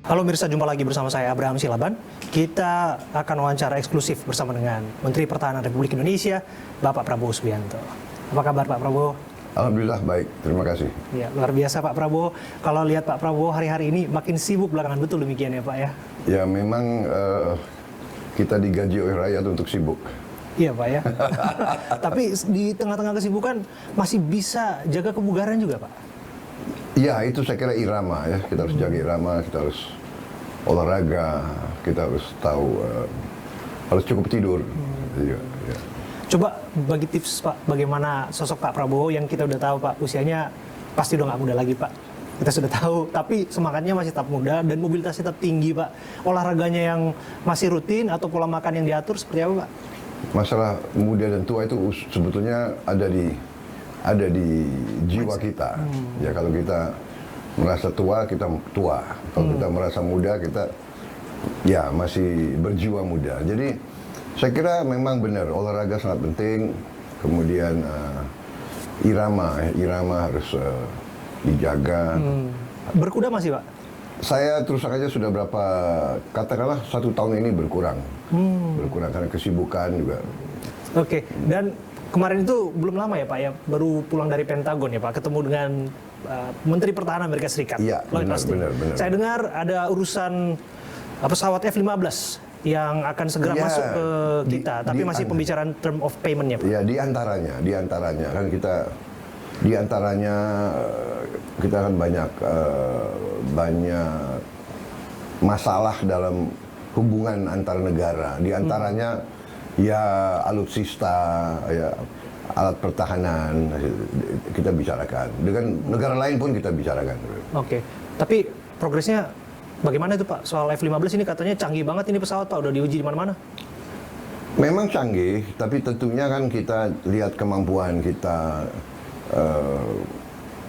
Halo mirsa, jumpa lagi bersama saya Abraham Silaban. Kita akan wawancara eksklusif bersama dengan Menteri Pertahanan Republik Indonesia, Bapak Prabowo Subianto. Apa kabar Pak Prabowo? Alhamdulillah baik, terima kasih. Ya, luar biasa Pak Prabowo. Kalau lihat Pak Prabowo hari-hari ini makin sibuk belakangan, betul demikian ya Pak ya? Ya memang kita digaji oleh rakyat untuk sibuk. Iya Pak ya. Tapi di tengah-tengah kesibukan masih bisa jaga kebugaran juga Pak? Ya itu saya kira irama ya, kita harus jaga irama, kita harus olahraga, kita harus tahu, harus cukup tidur. Ya. Coba bagi tips Pak, bagaimana sosok Pak Prabowo yang kita udah tahu Pak, usianya pasti udah nggak muda lagi Pak. Kita sudah tahu, tapi semangatnya masih tetap muda dan mobilitasnya tetap tinggi Pak. Olahraganya yang masih rutin atau pola makan yang diatur seperti apa Pak? Masalah muda dan tua itu sebetulnya ada di jiwa kita. Ya kalau kita merasa tua, kita tua. Kalau kita merasa muda, kita ya masih berjiwa muda. Jadi saya kira memang benar olahraga sangat penting. Kemudian irama harus dijaga. Berkuda masih Pak? Saya terus saja sudah berapa, katakanlah 1 tahun ini berkurang. Berkurang karena kesibukan juga. Oke, dan kemarin itu belum lama ya Pak ya, baru pulang dari Pentagon ya Pak, ketemu dengan Menteri Pertahanan Amerika Serikat. Iya, benar. Saya dengar ada urusan pesawat F-15 yang akan segera masuk ke kita, tapi masih pembicaraan term of payment-nya Pak. Ya, di antaranya kan kita kan banyak masalah dalam hubungan antar negara. Di antaranya ya alutsista, ya alat pertahanan kita bicarakan. Dengan negara lain pun kita bicarakan. Oke, tapi progresnya bagaimana itu Pak? Soal F-15 ini katanya canggih banget ini pesawat Pak, udah diuji di mana-mana. Memang canggih, tapi tentunya kan kita lihat kemampuan kita,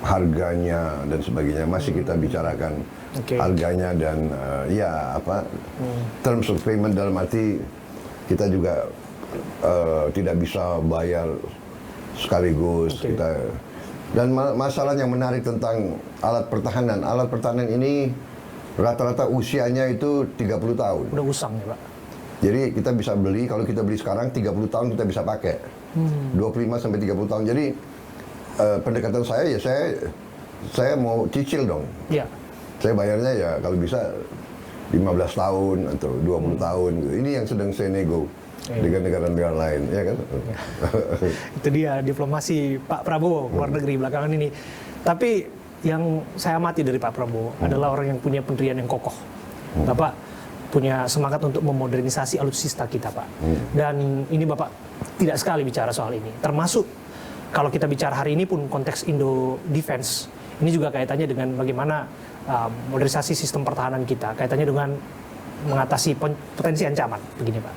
harganya dan sebagainya masih kita bicarakan. Harganya dan terms of payment dalam arti kita juga tidak bisa bayar sekaligus. Dan masalah yang menarik tentang alat pertahanan ini rata-rata usianya itu 30 tahun. Udah usang ya Pak. Jadi kita bisa beli, kalau kita beli sekarang 30 tahun kita bisa pakai. 25 sampai 30 tahun. Jadi pendekatan saya ya saya mau cicil dong. Iya. Saya bayarnya ya kalau bisa 15 tahun atau 20 tahun. Ini yang sedang saya nego dengan negara-negara lain, ya kan? Itu dia diplomasi Pak Prabowo luar negeri belakangan ini. Tapi yang saya amati dari Pak Prabowo adalah orang yang punya pendirian yang kokoh. Bapak punya semangat untuk memodernisasi alutsista kita Pak. Dan ini Bapak tidak sekali bicara soal ini. Termasuk kalau kita bicara hari ini pun konteks Indo Defense, ini juga kaitannya dengan bagaimana modernisasi sistem pertahanan kita, kaitannya dengan mengatasi potensi ancaman, begini Pak.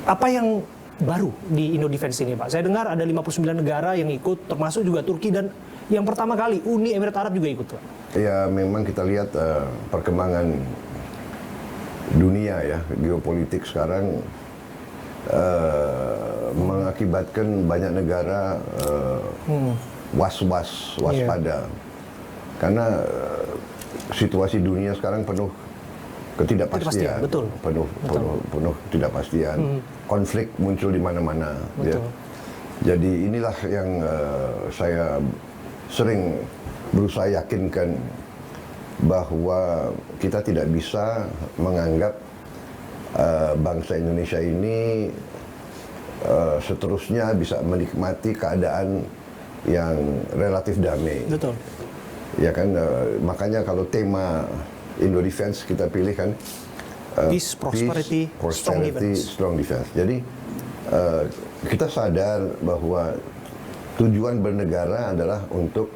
Apa yang baru di Indo Defense ini Pak? Saya dengar ada 59 negara yang ikut, termasuk juga Turki, dan yang pertama kali Uni Emirat Arab juga ikut Pak. Ya memang kita lihat perkembangan dunia ya, geopolitik sekarang mengakibatkan banyak negara waspada. Karena situasi dunia sekarang penuh ketidakpastian, penuh ketidakpastian, konflik muncul di mana-mana. Ya. Jadi inilah yang saya sering berusaha yakinkan bahwa kita tidak bisa menganggap bangsa Indonesia ini seterusnya bisa menikmati keadaan yang relatif damai. Betul. Ya kan, makanya kalau tema Indo Defense kita pilih kan Peace, Prosperity, Strong Defense. Jadi kita sadar bahwa tujuan bernegara adalah untuk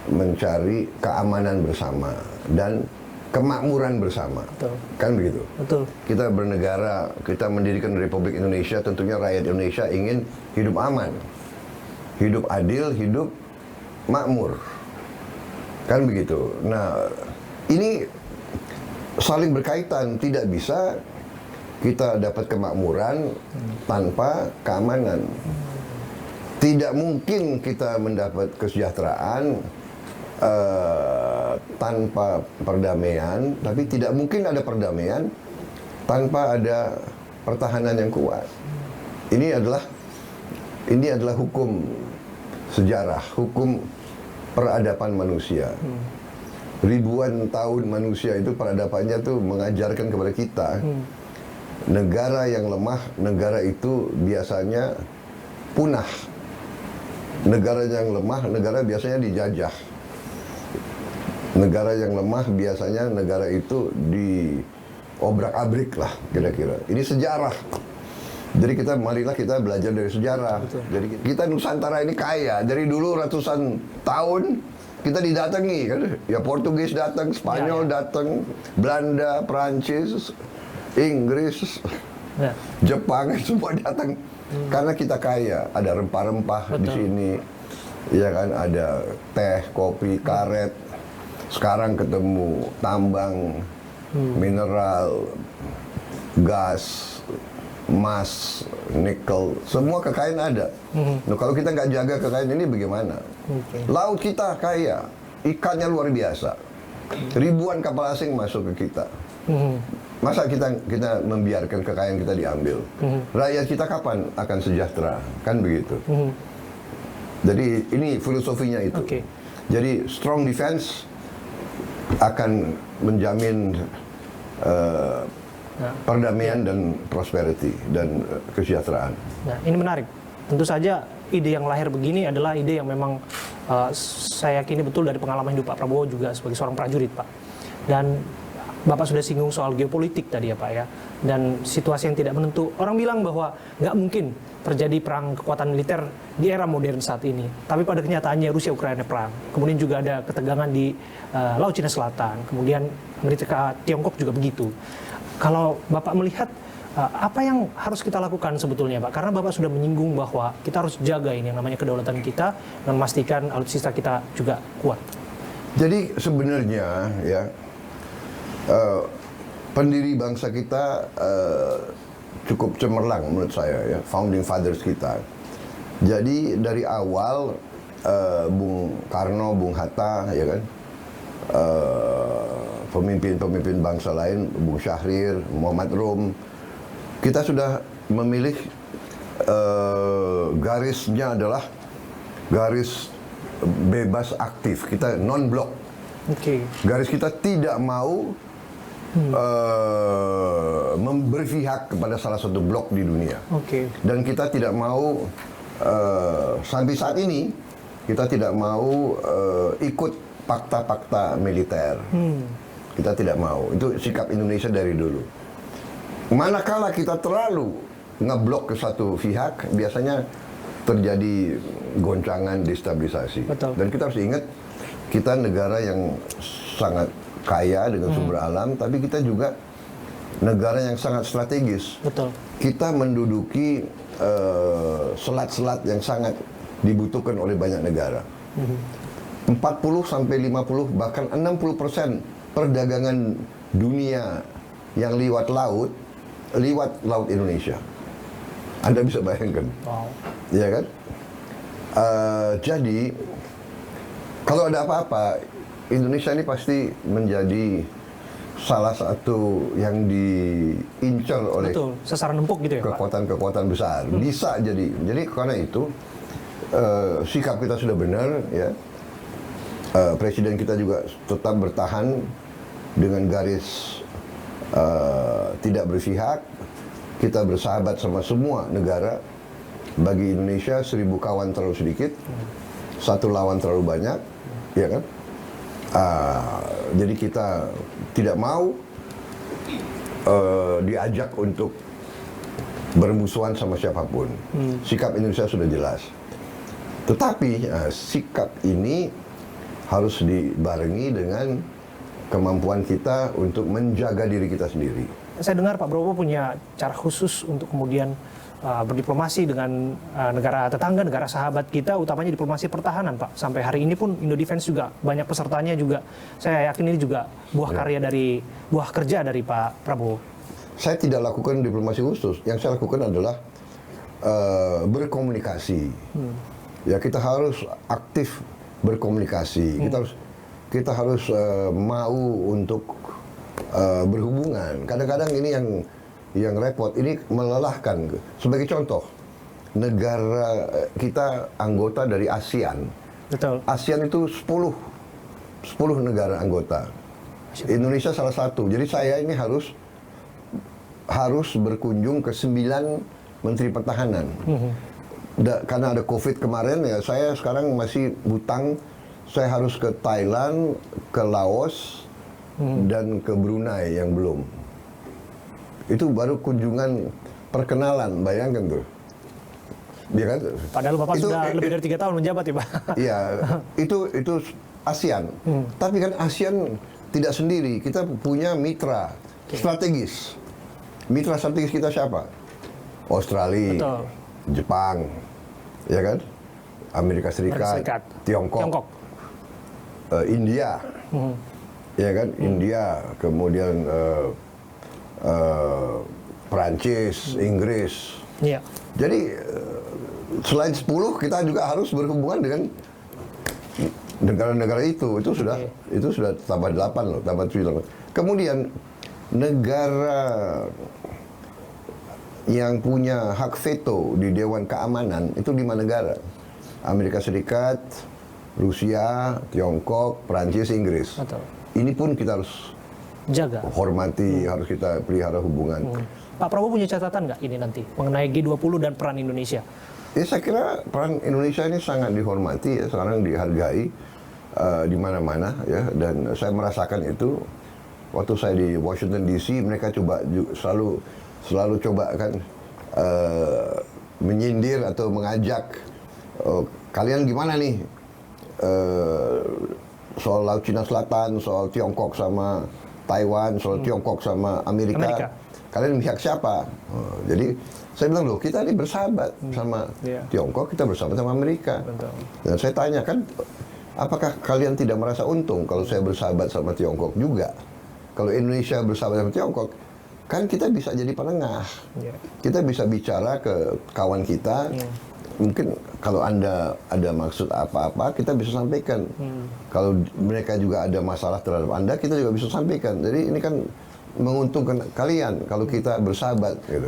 mencari keamanan bersama dan kemakmuran bersama. Betul. Kan begitu? Betul. Kita bernegara, kita mendirikan Republik Indonesia, tentunya rakyat Indonesia ingin hidup aman, hidup adil, hidup makmur. Kan begitu. Nah, ini saling berkaitan, tidak bisa kita dapat kemakmuran tanpa keamanan. Tidak mungkin kita mendapat kesejahteraan tanpa perdamaian, tapi tidak mungkin ada perdamaian tanpa ada pertahanan yang kuat. Ini adalah hukum sejarah, hukum peradaban manusia. Ribuan tahun manusia itu peradabannya tuh mengajarkan kepada kita, negara yang lemah, negara itu biasanya punah. Negara yang lemah, negara biasanya dijajah. Negara yang lemah biasanya negara itu diobrak-abrik lah kira-kira. Ini sejarah. Jadi marilah kita belajar dari sejarah. Betul. Jadi kita Nusantara ini kaya. Dari dulu ratusan tahun kita didatangi kan. Ya Portugis datang, Spanyol datang, Belanda, Perancis, Inggris, Jepang semua datang. Karena kita kaya, ada rempah-rempah di sini. Ya kan, ada teh, kopi, karet. Sekarang ketemu tambang, mineral, gas, emas, nikel, semua kekayaan ada. Nah, kalau kita nggak jaga kekayaan ini bagaimana? Laut kita kaya, ikannya luar biasa. Ribuan kapal asing masuk ke kita. Masa kita membiarkan kekayaan kita diambil? Rakyat kita kapan akan sejahtera? Kan begitu. Jadi ini filosofinya itu. Jadi strong defense akan menjamin perdamaian dan prosperity dan kesejahteraan. Nah, ini menarik. Tentu saja ide yang lahir begini adalah ide yang memang saya yakini betul dari pengalaman hidup Pak Prabowo juga sebagai seorang prajurit, Pak. Dan Bapak sudah singgung soal geopolitik tadi ya Pak ya, dan situasi yang tidak menentu. Orang bilang bahwa nggak mungkin terjadi perang kekuatan militer di era modern saat ini. Tapi pada kenyataannya Rusia Ukraina perang. Kemudian juga ada ketegangan di Laut Cina Selatan. Kemudian Amerika Tiongkok juga begitu. Kalau Bapak melihat apa yang harus kita lakukan sebetulnya Pak? Karena Bapak sudah menyinggung bahwa kita harus jaga ini yang namanya kedaulatan kita dan memastikan alutsista kita juga kuat. Jadi sebenarnya ya pendiri bangsa kita cukup cemerlang menurut saya ya, founding fathers kita. Jadi dari awal Bung Karno, Bung Hatta ya kan, pemimpin-pemimpin bangsa lain, Bung Syahrir, Muhammad Rum, kita sudah memilih garisnya adalah garis bebas aktif, kita non-blok. Garis kita tidak mau berpihak kepada salah satu blok di dunia. Dan kita tidak mau sampai saat ini kita tidak mau ikut fakta-fakta militer. Kita tidak mau. Itu sikap Indonesia dari dulu. Manakala kita terlalu ngeblok ke satu pihak, biasanya terjadi goncangan, destabilisasi. Dan kita harus ingat, kita negara yang sangat kaya dengan sumber alam, tapi kita juga negara yang sangat strategis. Kita menduduki selat-selat yang sangat dibutuhkan oleh banyak negara. 40 sampai 50 bahkan 60% perdagangan dunia yang lewat laut Indonesia. Anda bisa bayangkan, ya kan? Jadi kalau ada apa-apa, Indonesia ini pasti menjadi salah satu yang diincar oleh sasaran empuk gitu ya, kekuatan-kekuatan besar. Bisa jadi karena itu sikap kita sudah benar ya. Presiden kita juga tetap bertahan dengan garis tidak berpihak. Kita bersahabat sama semua negara. Bagi Indonesia 1000 kawan terlalu sedikit, 1 lawan terlalu banyak, ya kan? Jadi kita tidak mau diajak untuk bermusuhan sama siapapun. Sikap Indonesia sudah jelas. Tetapi sikap ini harus dibarengi dengan kemampuan kita untuk menjaga diri kita sendiri. Saya dengar Pak Prabowo punya cara khusus untuk kemudian berdiplomasi dengan negara tetangga, negara sahabat kita, utamanya diplomasi pertahanan, Pak. Sampai hari ini pun Indodefense juga banyak pesertanya juga. Saya yakin ini juga buah kerja dari Pak Prabowo. Saya tidak lakukan diplomasi khusus. Yang saya lakukan adalah berkomunikasi. Ya, kita harus aktif berkomunikasi. Kita harus kita harus mau untuk berhubungan. Kadang-kadang ini yang repot, ini melelahkan. Sebagai contoh, negara kita anggota dari ASEAN. Betul. ASEAN itu 10 negara anggota. Indonesia salah satu. Jadi saya ini harus berkunjung ke 9 Menteri Pertahanan. Karena ada COVID kemarin, ya saya sekarang masih hutang. Saya harus ke Thailand, ke Laos, dan ke Brunei yang belum. Itu baru kunjungan perkenalan, bayangkan tuh. Ya kan? Padahal Bapak sudah lebih dari 3 tahun menjabat ya Pak. Iya, itu ASEAN. Tapi kan ASEAN tidak sendiri, kita punya mitra strategis. Mitra strategis kita siapa? Australia, Betul. Jepang, ya kan? Amerika Serikat, Tiongkok. India, ya kan? India, kemudian Perancis, Inggris. Iya. Jadi selain 10 kita juga harus berhubungan dengan negara-negara itu sudah tambah 8 loh, tambah 7. Kemudian negara yang punya hak veto di Dewan Keamanan itu 5 negara. Amerika Serikat, Rusia, Tiongkok, Prancis, Inggris. Betul. Ini pun kita harus Jaga. hormati, harus kita pelihara hubungan. Pak Prabowo punya catatan nggak ini nanti mengenai G20 dan peran Indonesia? Ya saya kira peran Indonesia ini sangat dihormati, ya, sekarang dihargai di mana-mana, ya, dan saya merasakan itu waktu saya di Washington DC. Mereka selalu coba kan menyindir atau mengajak, kalian gimana nih soal Laut Cina Selatan, soal Tiongkok sama Taiwan, soal Tiongkok sama Amerika. Kalian pihak siapa? Jadi saya bilang, loh, kita ini bersahabat sama Tiongkok, kita bersahabat sama Amerika. Betul. Dan saya tanya, kan apakah kalian tidak merasa untung kalau saya bersahabat sama Tiongkok juga? Kalau Indonesia bersahabat sama Tiongkok, kan kita bisa jadi penengah. Kita bisa bicara ke kawan kita. Mungkin kalau Anda ada maksud apa-apa, kita bisa sampaikan. Kalau mereka juga ada masalah terhadap Anda, kita juga bisa sampaikan. Jadi ini kan menguntungkan kalian kalau kita bersahabat gitu.